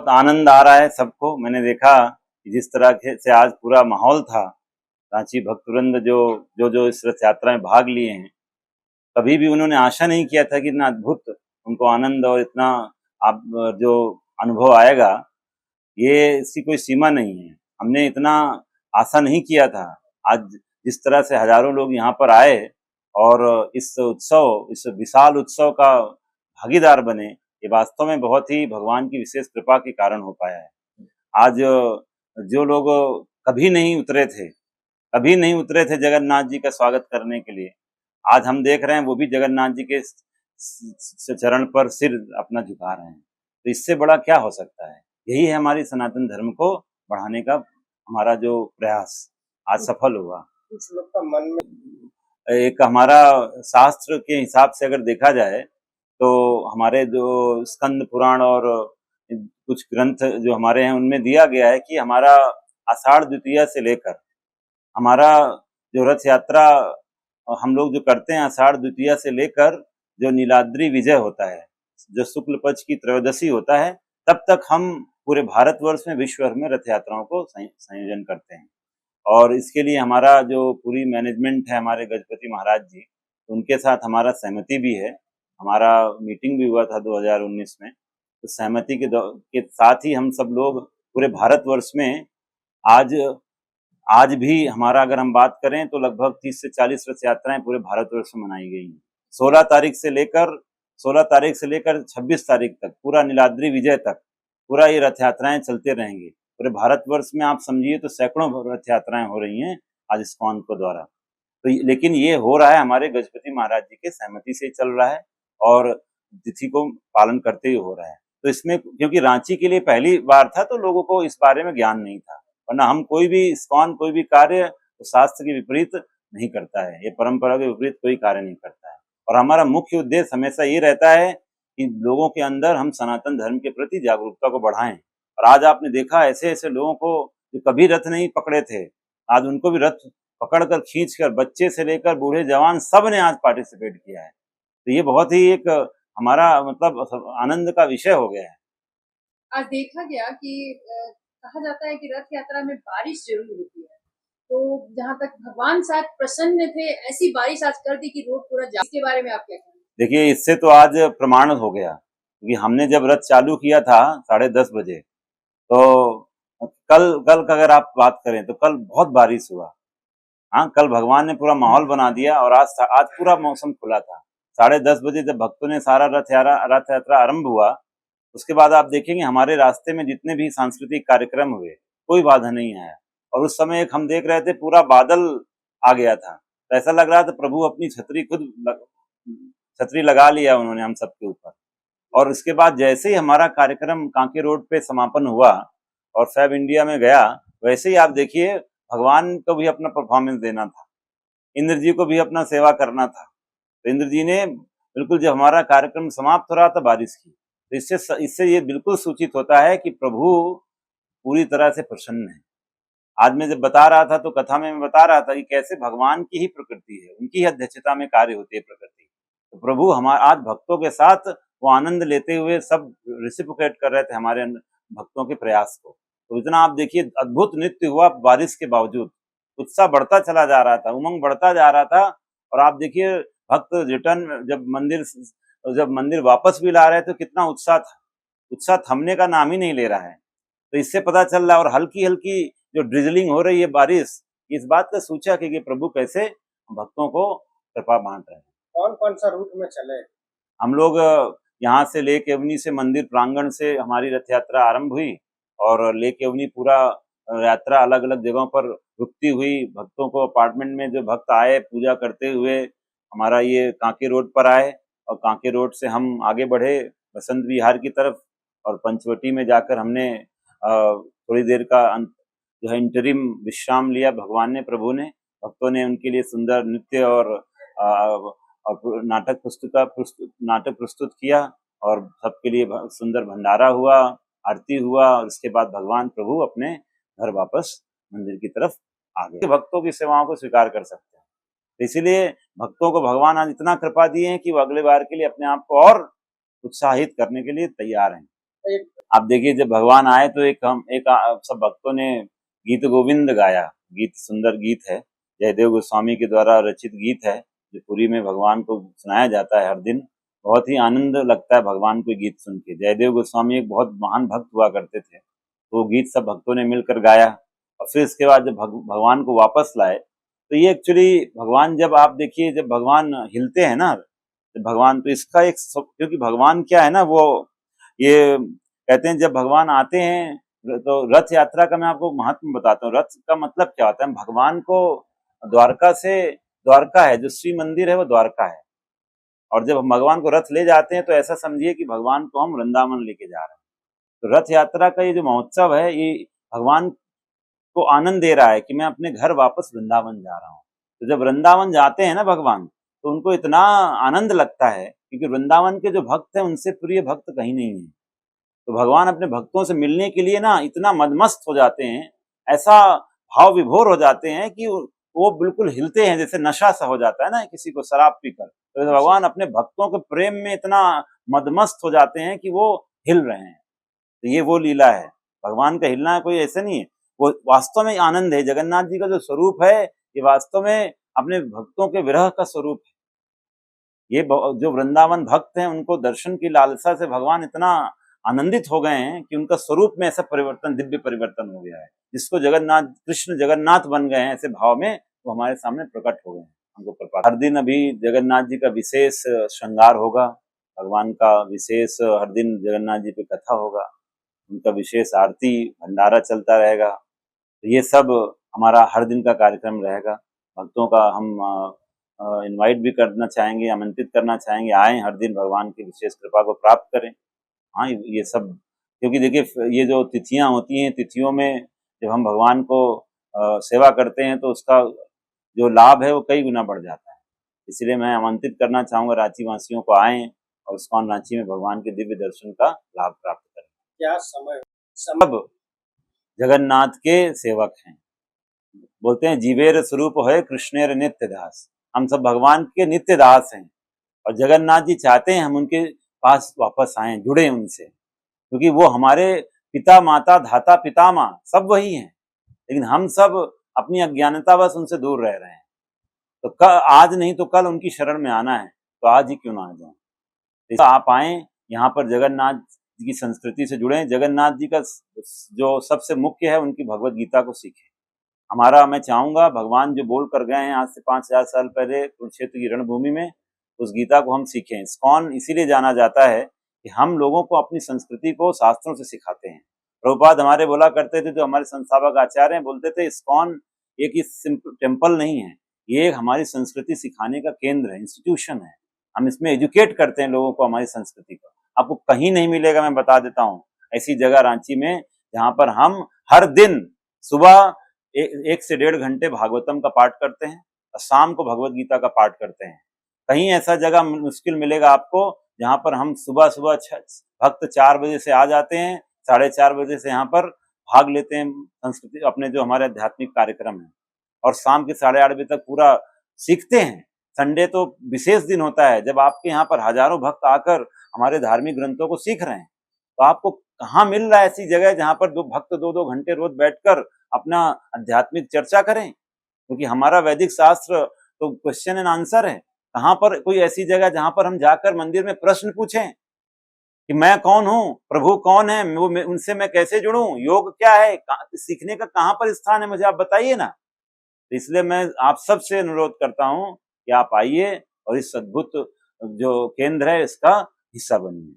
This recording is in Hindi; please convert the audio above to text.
बहुत आनंद आ रहा है सबको। मैंने देखा कि जिस तरह से आज पूरा माहौल था, रांची भक्तवृंद जो इस रथ यात्रा में भाग लिए हैं, कभी भी उन्होंने आशा नहीं किया था कि इतना अद्भुत उनको आनंद और इतना आप जो अनुभव आएगा, ये इसकी कोई सीमा नहीं है। हमने इतना आशा नहीं किया था। आज जिस तरह से हजारों लोग यहाँ पर आए और इस विशाल उत्सव का भागीदार बने, ये वास्तव में बहुत ही भगवान की विशेष कृपा के कारण हो पाया है। आज जो लोग कभी नहीं उतरे थे जगन्नाथ जी का स्वागत करने के लिए, आज हम देख रहे हैं वो भी जगन्नाथ जी के चरण पर सिर अपना झुका रहे हैं। तो इससे बड़ा क्या हो सकता है? यही है हमारी सनातन धर्म को बढ़ाने का हमारा जो प्रयास आज सफल हुआ। कुछ लोग का मन में एक हमारा शास्त्र के हिसाब से अगर देखा जाए तो हमारे जो स्कंद पुराण और कुछ ग्रंथ जो हमारे हैं उनमें दिया गया है कि हमारा आषाढ़ द्वितीया से लेकर हमारा जो रथ यात्रा हम लोग जो करते हैं, आषाढ़ द्वितीया से लेकर जो नीलाद्री विजय होता है, जो शुक्ल पक्ष की त्रयोदशी होता है, तब तक हम पूरे भारतवर्ष में विश्व भर में रथ यात्राओं को संयोजन करते हैं। और इसके लिए हमारा जो पूरी मैनेजमेंट है, हमारे गजपति महाराज जी, उनके साथ हमारा सहमति भी है। हमारा मीटिंग भी हुआ था 2019 में। तो सहमति के साथ ही हम सब लोग पूरे भारतवर्ष में आज भी हमारा अगर हम बात करें तो लगभग 30 से 40 रथ यात्राएं पूरे भारतवर्ष में मनाई गई हैं। 16 तारीख से लेकर 26 तारीख तक, पूरा नीलाद्री विजय तक पूरा ये रथ यात्राएं चलते रहेंगे। पूरे भारतवर्ष में आप समझिए तो सैकड़ों रथ यात्राएं हो रही हैं आज इस्कॉन को द्वारा। तो लेकिन ये हो रहा है हमारे गजपति महाराज जी के सहमति से चल रहा है और तिथि को पालन करते हुए हो रहा है। तो इसमें क्योंकि रांची के लिए पहली बार था तो लोगों को इस बारे में ज्ञान नहीं था, वरना हम कोई भी इस्कॉन कोई भी कार्य तो शास्त्र के विपरीत नहीं करता है, ये परंपरा के विपरीत कोई कार्य नहीं करता है। और हमारा मुख्य उद्देश्य हमेशा ये रहता है कि लोगों के अंदर हम सनातन धर्म के प्रति जागरूकता को बढ़ाएं। और आज आपने देखा ऐसे ऐसे लोगों को जो कभी रथ नहीं पकड़े थे, आज उनको भी रथ पकड़कर खींचकर बच्चे से लेकर बूढ़े जवान सब ने आज पार्टिसिपेट किया है। तो ये बहुत ही एक हमारा मतलब आनंद का विषय हो गया है। आज देखा गया कि कहा जाता है कि रथ यात्रा में बारिश जरूर होती है, तो जहाँ तक भगवान साथ प्रसन्न थे, ऐसी बारिश आज कर दी कि रोड पूरा जा। इसके बारे में आप क्या कहेंगे? देखिए, इससे तो आज प्रमाण हो गया क्योंकि हमने जब रथ चालू किया था 10:30 बजे, तो कल का अगर आप बात करें तो कल बहुत बारिश हुआ। हाँ, कल भगवान ने पूरा माहौल बना दिया और आज पूरा मौसम खुला था। 10:30 बजे जब भक्तों ने सारा रथ यात्रा आरंभ हुआ, उसके बाद आप देखेंगे हमारे रास्ते में जितने भी सांस्कृतिक कार्यक्रम हुए, कोई बाधा नहीं आया। और उस समय एक हम देख रहे थे पूरा बादल आ गया था, तो ऐसा लग रहा था प्रभु अपनी छतरी लगा लिया उन्होंने हम सबके ऊपर। और उसके बाद जैसे ही हमारा कार्यक्रम कांके रोड पे समापन हुआ और फैब इंडिया में गया, वैसे ही आप देखिए भगवान को भी अपना परफॉर्मेंस देना था, इंद्र जी को भी अपना सेवा करना था। तो इंद्र जी ने बिल्कुल जब हमारा कार्यक्रम समाप्त हो रहा था बारिश की, तो इससे ये बिल्कुल सूचित होता है कि प्रभु पूरी तरह से प्रसन्न है। आज मैं जब बता रहा था तो कथा में मैं बता रहा था कि कैसे भगवान की ही प्रकृति है, उनकी ही अध्यक्षता में कार्य होती है प्रकृति। तो प्रभु हमारे आज भक्तों के साथ वो आनंद लेते हुए सब रिसिप्रोकेट कर रहे थे हमारे भक्तों के प्रयास को। तो इतना आप देखिए अद्भुत नृत्य हुआ बारिश के बावजूद, उत्साह बढ़ता चला जा रहा था, उमंग बढ़ता जा रहा था। और आप देखिए भक्त रिटर्न जब मंदिर वापस भी ला रहे थे, कितना उत्साह था, उत्साह थमने का नाम ही नहीं ले रहा है। तो इससे पता चल रहा है, और हल्की हल्की जो ड्रिजलिंग हो रही है बारिश, इस बात का सूचक है कि प्रभु कैसे भक्तों को कृपा बांट रहे हैं। कौन कौन सा रूट में चले? हम लोग यहाँ से लेक एवनी से मंदिर प्रांगण से हमारी रथ यात्रा आरंभ हुई और लेक एवनी पूरा यात्रा अलग अलग जगहों पर रुकती हुई, भक्तों को अपार्टमेंट में जो भक्त आए पूजा करते हुए हमारा ये कांके रोड पर आए, और कांके रोड से हम आगे बढ़े बसंत विहार की तरफ, और पंचवटी में जाकर हमने थोड़ी देर का जो है इंटरिम विश्राम लिया भगवान ने, प्रभु ने। भक्तों ने उनके लिए सुंदर नृत्य और नाटक प्रस्तुत किया और सबके लिए सुंदर भंडारा हुआ, आरती हुआ, और इसके बाद भगवान प्रभु अपने घर वापस मंदिर की तरफ आ गए। भक्तों की सेवाओं को स्वीकार कर सकते हैं, इसीलिए भक्तों को भगवान आज इतना कृपा दिए हैं कि वो अगले बार के लिए अपने आप को और उत्साहित करने के लिए तैयार हैं। एक आप देखिए जब भगवान आए तो सब भक्तों ने गीत गोविंद गाया। गीत सुंदर गीत है, जयदेव गोस्वामी के द्वारा रचित गीत है, जो पुरी में भगवान को सुनाया जाता है हर दिन। बहुत ही आनंद लगता है भगवान को गीत सुन के। जयदेव गोस्वामी एक बहुत महान भक्त हुआ करते थे, तो वो गीत सब भक्तों ने मिलकर गाया। और फिर इसके बाद जब भगवान को वापस लाए, तो ये एक्चुअली भगवान, जब आप देखिए जब भगवान हिलते हैं ना, जब भगवान, तो इसका क्योंकि भगवान क्या है ना, वो ये कहते हैं जब भगवान आते हैं तो रथ यात्रा का मैं आपको महत्व बताता हूँ। रथ का मतलब क्या होता है? भगवान को द्वारका है, जो श्री मंदिर है वो द्वारका है, और जब हम भगवान को रथ ले जाते हैं तो ऐसा समझिए कि भगवान को हम वृंदावन लेके जा रहे हैं। तो रथ यात्रा का ये जो महोत्सव है, ये भगवान को आनंद दे रहा है कि मैं अपने घर वापस वृंदावन जा रहा हूँ। तो जब वृंदावन जाते हैं ना भगवान, तो उनको इतना आनंद लगता है, क्योंकि वृंदावन के जो भक्त हैं उनसे प्रिय भक्त कहीं नहीं है। तो भगवान अपने भक्तों से मिलने के लिए ना इतना मदमस्त हो जाते हैं, ऐसा भाव विभोर हो जाते हैं कि वो बिल्कुल हिलते हैं, जैसे नशा सा हो जाता है ना किसी को शराब पीकर। तो भगवान अपने भक्तों के प्रेम में इतना मदमस्त हो जाते हैं कि वो हिल रहे हैं। तो ये वो लीला है, भगवान का हिलना कोई ऐसे नहीं है, वो वास्तव में आनंद है। जगन्नाथ जी का जो स्वरूप है, ये वास्तव में अपने भक्तों के विरह का स्वरूप है। ये जो वृंदावन भक्त हैं, उनको दर्शन की लालसा से भगवान इतना आनंदित हो गए हैं कि उनका स्वरूप में ऐसा परिवर्तन, दिव्य परिवर्तन हो गया है, जिसको कृष्ण जगन्नाथ बन गए हैं ऐसे भाव में, वो हमारे सामने प्रकट हो गए हैं। हमको हर दिन अभी जगन्नाथ जी का विशेष श्रृंगार होगा, भगवान का विशेष हर दिन जगन्नाथ जी पे कथा होगा, उनका विशेष आरती भंडारा चलता रहेगा। तो ये सब हमारा हर दिन का कार्यक्रम रहेगा। भक्तों का हम इनवाइट भी करना चाहेंगे, आमंत्रित करना चाहेंगे, आए हर दिन भगवान की विशेष कृपा को प्राप्त करें। हाँ, ये सब, क्योंकि देखिए ये जो तिथियां होती हैं, तिथियों में जब हम भगवान को सेवा करते हैं तो उसका जो लाभ है वो कई गुना बढ़ जाता है। इसलिए मैं आमंत्रित करना चाहूंगा रांची वासियों को, आए और इस्कॉन रांची में भगवान के दिव्य दर्शन का लाभ प्राप्त करें। क्या समय सब जगन्नाथ के सेवक हैं। बोलते हैं जीवेर स्वरूप है कृष्णेर नित्य दास। हम सब भगवान के नित्य दास हैं, और जगन्नाथ जी चाहते हैं हम उनके पास वापस आए, जुड़े उनसे, क्योंकि वो हमारे पिता माता धाता पितामह सब वही हैं, लेकिन हम सब अपनी अज्ञानतावश उनसे दूर रह रहे हैं। तो आज नहीं तो कल उनकी शरण में आना है, तो आज ही क्यों ना आ जाए। तो आप आए यहाँ पर, जगन्नाथ जी की संस्कृति से जुड़े। जगन्नाथ जी का जो सबसे मुख्य है, उनकी भगवत गीता को सीखें। मैं चाहूंगा भगवान जो बोल कर गए हैं आज से 5000 साल पहले कुरुक्षेत्र की रणभूमि में, उस गीता को हम सीखें। इस्कॉन इसीलिए जाना जाता है कि हम लोगों को अपनी संस्कृति को शास्त्रों से सिखाते हैं। प्रभुपाद हमारे बोला करते थे, जो हमारे संस्थापक आचार्य हैं, बोलते थे इस्कॉन एक टेम्पल नहीं है, ये हमारी संस्कृति सिखाने का केंद्र है, इंस्टीट्यूशन है। हम इसमें एजुकेट करते हैं लोगों को हमारी संस्कृति को। आपको कहीं नहीं मिलेगा, मैं बता देता हूँ, ऐसी जगह रांची में जहां पर हम हर दिन सुबह 1 से 1.5 घंटे भागवतम का पाठ करते हैं और शाम को भगवत गीता का पाठ करते हैं। कहीं ऐसा जगह मुश्किल मिलेगा आपको जहां पर हम सुबह भक्त 4 बजे से आ जाते हैं, 4:30 बजे से यहाँ पर भाग लेते हैं संस्कृति अपने जो हमारे आध्यात्मिक कार्यक्रम है, और शाम के 8:30 बजे तक पूरा सीखते हैं। संडे तो विशेष दिन होता है जब आपके यहाँ पर हजारों भक्त आकर हमारे धार्मिक ग्रंथों को सीख रहे हैं। तो आपको कहाँ मिल रहा है ऐसी जगह जहां पर दो भक्त 2-2 घंटे रोज बैठकर अपना आध्यात्मिक चर्चा करें, क्योंकि हमारा वैदिक शास्त्र तो क्वेश्चन एंड आंसर है। कहाँ पर कोई ऐसी जगह जहां पर हम जाकर मंदिर में प्रश्न पूछें कि मैं कौन हूँ, प्रभु कौन है, उनसे मैं कैसे जुड़ूं, योग क्या है, सीखने का कहाँ पर स्थान है, मुझे आप बताइए ना। तो इसलिए मैं आप सबसे अनुरोध करता हूँ कि आप आइए और इस अद्भुत जो केंद्र है इसका हिस्सा बनिए।